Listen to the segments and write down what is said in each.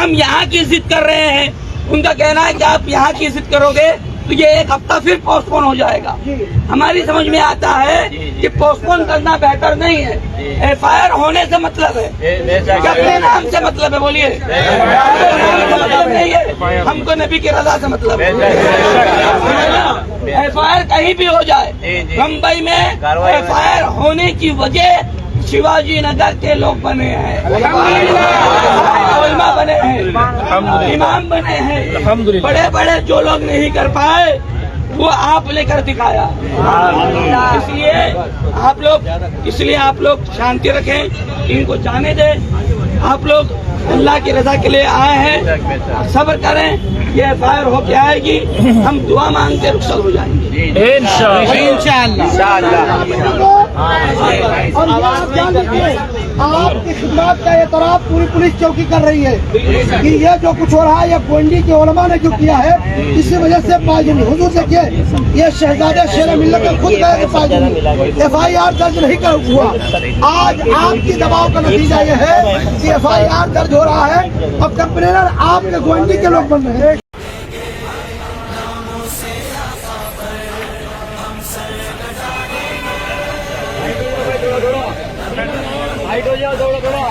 हम यहाँ की जिद कर रहे हैं, उनका कहना है कि आप यहाँ की जिद करोगे तो ये एक हफ्ता फिर पोस्टपोन हो जाएगा। हमारी समझ में आता है कि पोस्टपोन करना बेहतर नहीं है। FIR होने से मतलब है, अपने नाम से मतलब है, बोलिए मतलब नहीं है, हमको नबी की रजा से मतलब है। FIR कहीं भी हो जाए, मुंबई में FIR होने की वजह शिवाजी नगर के लोग बने हैं, उलमा बने हैं, इमाम बने हैं, बड़े बड़े जो लोग नहीं कर पाए वो आप लेकर दिखाया। इसलिए आप लोग शांति रखें, इनको जाने दें। आप लोग अल्लाह की रजा के लिए आए हैं, सब्र करें, ये FIR होके आएगी, हम दुआ मांगते रुखसत हो जाएंगे इंशाअल्लाह। आपकी खिदमत का एतराफ पूरी पुलिस चौकी कर रही है कि ये जो कुछ हो रहा है ये गोंडी के उलमा ने जो किया है, इसी वजह से पायजुनी हुजूर देखिए, ये शहजादे शेर मिल्लत में खुद गए थे पायजुनी, FIR दर्ज नहीं कर हुआ। आज आपकी दबाव का नतीजा ये है कि FIR दर्ज हो रहा है और कंप्लेनर आपके गोंडी के लोग बन रहे हैं। हाइट हो जाओ थोड़ा।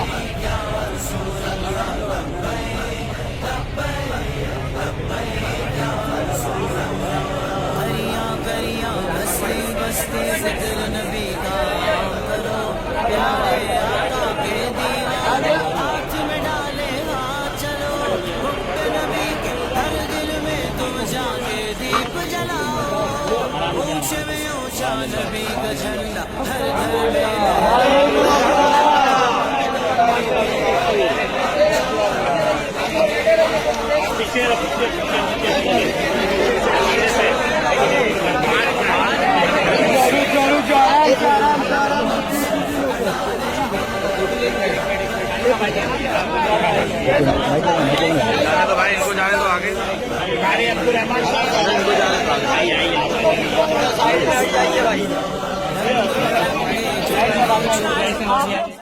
नबी का झंडा हर घर में तो भाई इनको जाने दो आगे। अब्दुल रहमान